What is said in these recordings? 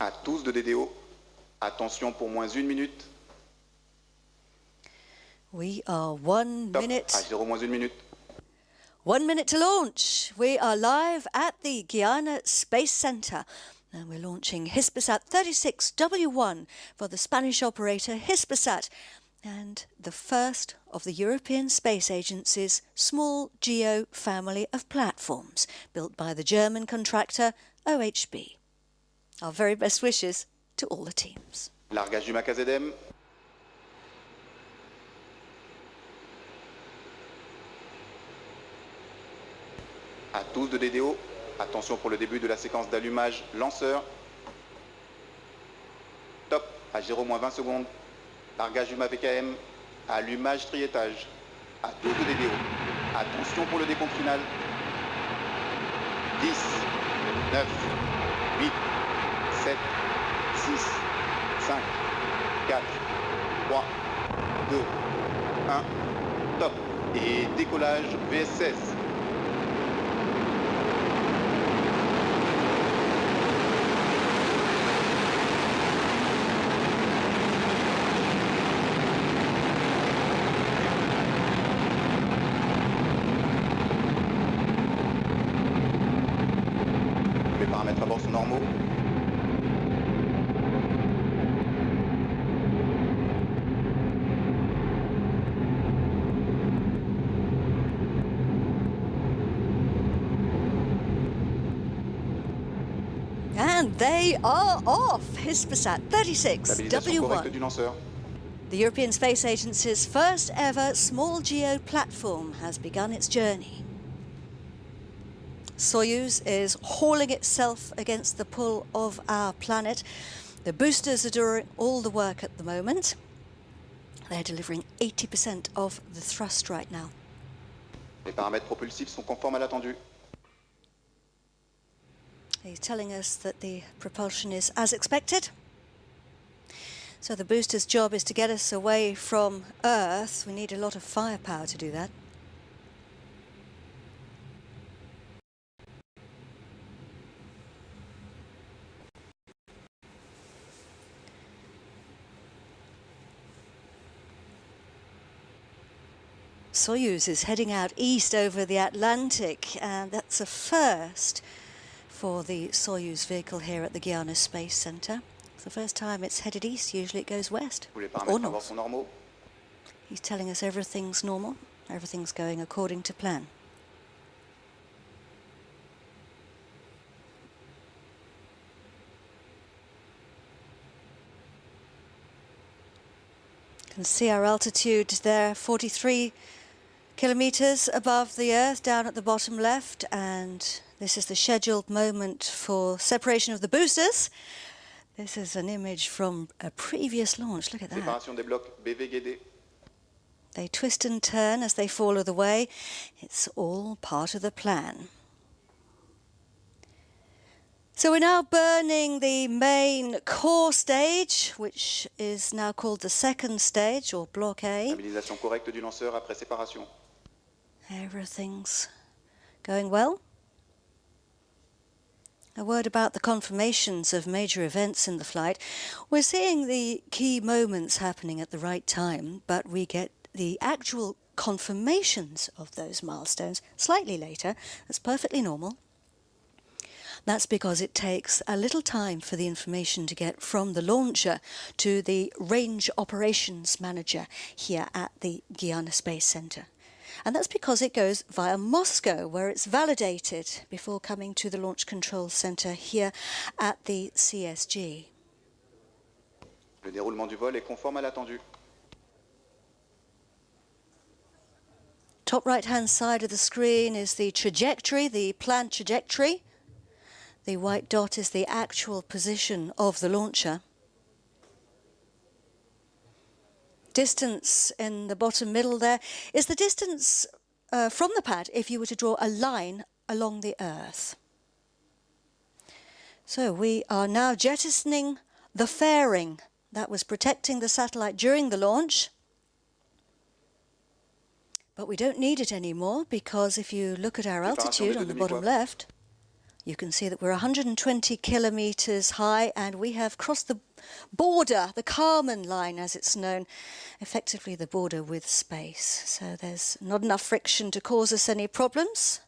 À tous de DDO, attention pour moins 1 minute. We are 1 Top, minute. à 0 moins 1 minute. 1 minute to launch. We are live at the Guiana Space Center. And we're launching Hispasat 36W-1 for the Spanish operator Hispasat, and the first of the European Space Agency's small GEO family of platforms, built by the German contractor OHB. Our very best wishes to all the teams. Largage du MAC-AZM. À tous de DDO, attention pour le début de la séquence d'allumage lanceur. Top, à 0 moins 20 secondes. Largage du MAC-VKM, allumage triétage. À tous de DDO, attention pour le décompte final. 10, 9, 8, 7, 6, 5, 4, 3, 2, 1, top. Et décollage VS16. Les paramètres à bord sont normaux. And they are off! Hispasat Stabilisation correcte 36W-1. du lanceur. The European Space Agency's first ever small GEO platform has begun its journey. Soyuz is hauling itself against the pull of our planet. The boosters are doing all the work at the moment. They're delivering 80% of the thrust right now. Les paramètres propulsifs sont conformes à l'attendu. He's telling us that the propulsion is as expected. So the booster's job is to get us away from Earth. We need a lot of firepower to do that. Soyuz is heading out east over the Atlantic, and that's a first for the Soyuz vehicle here at the Guiana Space Center. It's the first time it's headed east. Usually it goes west Les or paramètres à bord north. sont normaux. He's telling us everything's normal, everything's going according to plan. You can see our altitude there, 43 kilometers above the Earth, down at the bottom left, and this is the scheduled moment for separation of the boosters. This is an image from a previous launch. Look at that. Séparation des blocs BV-GD. They twist and turn as they fall of the way. It's all part of the plan. So we're now burning the main core stage, which is now called the second stage, or Block A. Stabilisation correcte du lanceur après séparation. Everything's going well. A word about the confirmations of major events in the flight. We're seeing the key moments happening at the right time, but we get the actual confirmations of those milestones slightly later. That's perfectly normal. That's because it takes a little time for the information to get from the launcher to the range operations manager here at the Guiana Space Center. And that's because it goes via Moscow, where it's validated before coming to the Launch Control Center here at the CSG. Le déroulement du vol est conforme à l'attendu. Top right-hand side of the screen is the trajectory, the planned trajectory. The white dot is the actual position of the launcher. Distance in the bottom middle there is the distance from the pad if you were to draw a line along the Earth. So we are now jettisoning the fairing that was protecting the satellite during the launch. But we don't need it anymore, because if you look at our altitude on the bottom left, You can see that we're 120 kilometers high and we have crossed the border, the Kármán line as it's known, effectively the border with space. So there's not enough friction to cause us any problems,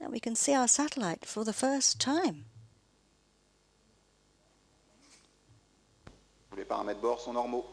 and we can see our satellite for the first time. Les paramètres bord sont normaux.